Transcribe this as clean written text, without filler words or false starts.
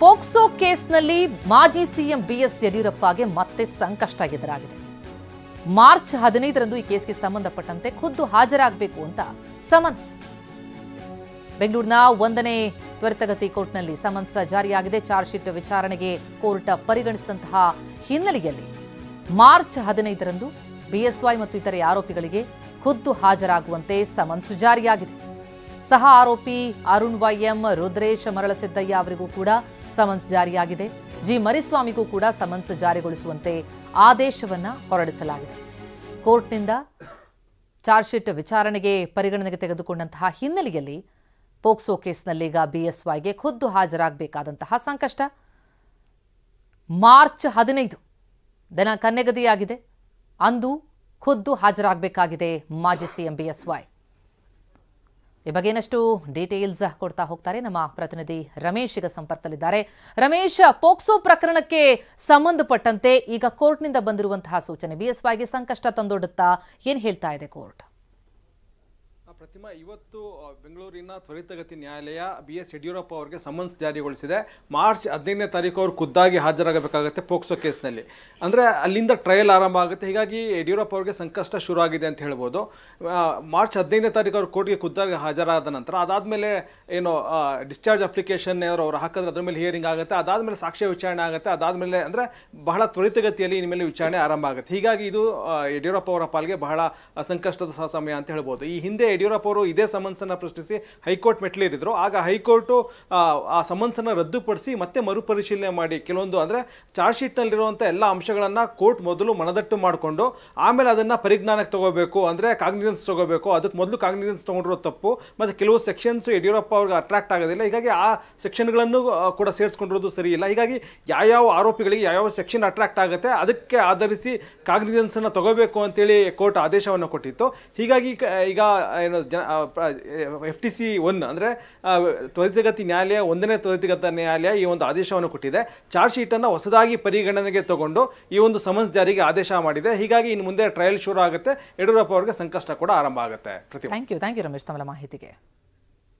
POCSO ಕೇಸ್ನಲ್ಲಿ ಮಾಜಿ CM BS ಯಡಿಯೂರಪ್ಪಗೆ ಮತ್ತೆ ಸಂಕಷ್ಟ ಎದುರಾಗಿದೆ. ಮಾರ್ಚ್ 15ರಂದು ಈ ಕೇಸ್ಗೆ ಸಂಬಂಧಪಟ್ಟಂತೆ ಖುದ್ದು ಹಾಜರಾಗಬೇಕು ಅಂತ ಸಮನ್ಸ್ ಬೆಂಗಳೂರಿನ 1ನೇ ತ್ವರಿತಗತಿ ಕೋರ್ಟ್ನಲ್ಲಿ ಸಮನ್ಸ್ ಜಾರಿಯಾಗಿದೆ. ಚಾರ್ಜ್ ಶೀಟ್ ವಿಚಾರಣೆಗೆ ಕೋರ್ಟ್ ಪರಿಗಣಿಸಿದಂತಹ ಹಿನ್ನೆಲೆಯಲ್ಲಿ ಮಾರ್ಚ್ 15ರಂದು ಬಿಎಸ್ವೈ ಮತ್ತು ಇತರೆ ಆರೋಪಿಗಳಿಗೆ ಖುದ್ದು ಹಾಜರಾಗುವಂತೆ ಸಮನ್ಸ್ ಜಾರಿಯಾಗಿದೆ. ಸಹ ಆರೋಪಿ ಅರುಣ್ ವೈಎಂ, ರುದ್ರೇಶ್ ಮರಳಸಿದ್ದಯ್ಯ ಅವರಿಗೂ ಕೂಡ ಸಮನ್ಸ್ ಜಾರಿಯಾಗಿದೆ. ಜಿ ಮರಿಸ್ವಾಮಿಗೂ ಕೂಡ ಸಮನ್ಸ್ ಜಾರಿಗೊಳಿಸುವಂತೆ ಆದೇಶವನ್ನ ಹೊರಡಿಸಲಾಗಿದೆ. ಕೋರ್ಟ್ನಿಂದ ಚಾರ್ಜ್ ಶೀಟ್ ವಿಚಾರಣೆಗೆ ಪರಿಗಣನೆಗೆ ತೆಗೆದುಕೊಂಡಂತಹ ಹಿನ್ನೆಲೆಯಲ್ಲಿ ಪೋಕ್ಸೋ ಕೇಸ್ನಲ್ಲೀಗ ಬಿಎಸ್ವೈಗೆ ಖುದ್ದು ಹಾಜರಾಗಬೇಕಾದಂತಹ ಸಂಕಷ್ಟ. ಮಾರ್ಚ್ 15 ದಿನಾಂಕ ನಿಗದಿಯಾಗಿದೆ. ಅಂದು ಖುದ್ದು ಹಾಜರಾಗಬೇಕಾಗಿದೆ ಮಾಜಿ ಸಿಎಂ ಬಿಎಸ್ವೈ. ಈ ಬಗ್ಗೆ ಇನ್ನಷ್ಟು ಡೀಟೇಲ್ಸ್ ಕೊಡ್ತಾ ಹೋಗ್ತಾರೆ ನಮ್ಮ ಪ್ರತಿನಿಧಿ ರಮೇಶ್ ಈಗ ಸಂಪರ್ಕದಲ್ಲಿದ್ದಾರೆ. ರಮೇಶ್, ಪೋಕ್ಸೋ ಪ್ರಕರಣಕ್ಕೆ ಸಂಬಂಧಪಟ್ಟಂತೆ ಈಗ ಕೋರ್ಟ್ನಿಂದ ಬಂದಿರುವಂತಹ ಸೂಚನೆ ಬಿಎಸ್ವೈಗೆ ಸಂಕಷ್ಟ ತಂದೊಡ್ಡುತ್ತಾ, ಏನ್ ಹೇಳ್ತಾ ಇದೆ ಕೋರ್ಟ್? ಪ್ರತಿಮಾ, ಇವತ್ತು ಬೆಂಗಳೂರಿನ ತ್ವರಿತಗತಿ ನ್ಯಾಯಾಲಯ ಬಿಎಸ್ ಯಡಿಯೂರಪ್ಪ ಅವರಿಗೆ ಸಮನ್ಸ್ ಜಾರಿಗೊಳಿಸಿದೆ. ಮಾರ್ಚ್ 15ನೇ ತಾರೀಕು ಅವರು ಖುದ್ದಾಗಿ ಹಾಜರಾಗಬೇಕಾಗುತ್ತೆ ಪೋಕ್ಸೋ ಕೇಸ್ನಲ್ಲಿ. ಅಂದರೆ ಅಲ್ಲಿಂದ ಟ್ರಯಲ್ ಆರಂಭ ಆಗುತ್ತೆ. ಹೀಗಾಗಿ ಯಡಿಯೂರಪ್ಪ ಅವರಿಗೆ ಸಂಕಷ್ಟ ಶುರು ಆಗಿದೆ ಅಂತ ಹೇಳ್ಬೋದು. ಮಾರ್ಚ್ 15ನೇ ತಾರೀಕು ಅವರು ಕೋರ್ಟ್ಗೆ ಖುದ್ದಾಗಿ ಹಾಜರಾದ ನಂತರ ಅದಾದಮೇಲೆ ಏನು ಡಿಸ್ಚಾರ್ಜ್ ಅಪ್ಲಿಕೇಶನ್ ಅವರು ಹಾಕಿದ್ರೆ ಅದ್ರ ಮೇಲೆ ಹಿಯರಿಂಗ್ ಆಗುತ್ತೆ. ಅದಾದಮೇಲೆ ಸಾಕ್ಷ್ಯ ವಿಚಾರಣೆ ಆಗುತ್ತೆ. ಅದಾದಮೇಲೆ ಅಂದರೆ ಬಹಳ ತ್ವರಿತಗತಿಯಲ್ಲಿ ಇನ್ಮೇಲೆ ವಿಚಾರಣೆ ಆರಂಭ ಆಗುತ್ತೆ. ಹೀಗಾಗಿ ಇದು ಯಡಿಯೂರಪ್ಪ ಅವರ ಪಾಲಿಗೆ ಬಹಳ ಸಂಕಷ್ಟದ ಸಮಯ ಅಂತ ಹೇಳ್ಬೋದು. ಈ ಹಿಂದೆ ಯಡಿಯೂರಪ್ಪ ಅವರು ಇದೇ ಸಮನ್ಸನ್ನು ಪ್ರಶ್ನಿಸಿ ಹೈಕೋರ್ಟ್ ಮೆಟ್ಲೇರಿದ್ರು. ಆಗ ಹೈಕೋರ್ಟು ಆ ಸಮನ್ಸನ್ನು ರದ್ದುಪಡಿಸಿ ಮತ್ತೆ ಮರುಪರಿಶೀಲನೆ ಮಾಡಿ ಕೆಲವೊಂದು ಅಂದರೆ ಚಾರ್ಜ್ ಶೀಟ್ನಲ್ಲಿರುವಂಥ ಎಲ್ಲ ಅಂಶಗಳನ್ನು ಕೋರ್ಟ್ ಮೊದಲು ಮನದಟ್ಟು ಮಾಡಿಕೊಂಡು ಆಮೇಲೆ ಅದನ್ನು ಪರಿಜ್ಞಾನಕ್ಕೆ ತಗೋಬೇಕು, ಅಂದರೆ ಕಾಗ್ನಿಜೆನ್ಸ್ ತಗೋಬೇಕು. ಅದಕ್ಕೆ ಮೊದಲು ಕಾಗ್ನಿಜೆನ್ಸ್ ತೊಗೊಂಡಿರೋ ತಪ್ಪು. ಮತ್ತು ಕೆಲವು ಸೆಕ್ಷನ್ಸ್ ಯಡಿಯೂರಪ್ಪ ಅವ್ರಿಗೆ ಅಟ್ರಾಕ್ಟ್ ಆಗೋದಿಲ್ಲ. ಹೀಗಾಗಿ ಆ ಸೆಕ್ಷನ್ಗಳನ್ನು ಕೂಡ ಸೇರಿಸ್ಕೊಂಡಿರೋದು ಸರಿ ಇಲ್ಲ. ಹೀಗಾಗಿ ಯಾವ್ಯಾವ ಆರೋಪಿಗಳಿಗೆ ಯಾವ್ಯಾವ ಸೆಕ್ಷನ್ ಅಟ್ರಾಕ್ಟ್ ಆಗುತ್ತೆ ಅದಕ್ಕೆ ಆಧರಿಸಿ ಕಾಗ್ನಿಜೆನ್ಸನ್ನು ತಗೋಬೇಕು ಅಂತೇಳಿ ಕೋರ್ಟ್ ಆದೇಶವನ್ನು ಕೊಟ್ಟಿತ್ತು. ಹೀಗಾಗಿ ಈಗ ಏನು FTC 1 ಅಂದರೆ ತ್ವರಿತಗತಿ ನ್ಯಾಯಾಲಯ 1ನೇ ತ್ವರಿತಗತಿ ನ್ಯಾಯಾಲಯ ಈ ಒಂದು ಆದೇಶವನ್ನು ಕೊಟ್ಟಿದೆ. ಚಾರ್ಜ್ ಶೀಟನ್ನು ಹೊಸದಾಗಿ ಪರಿಗಣನೆಗೆ ತಗೊಂಡು ಈ ಒಂದು ಸಮನ್ಸ್ ಜಾರಿಗೆ ಆದೇಶ ಮಾಡಿದೆ. ಹೀಗಾಗಿ ಇನ್ನು ಮುಂದೆ ಟ್ರಯಲ್ ಶುರು ಆಗುತ್ತೆ. ಯಡಿಯೂರಪ್ಪ ಅವರಿಗೆ ಸಂಕಷ್ಟ ಕೂಡ ಆರಂಭ ಆಗುತ್ತೆ. ಥ್ಯಾಂಕ್ ಯು ರಮೇಶ್ ತಮ್ಮ ಮಾಹಿತಿಗೆ.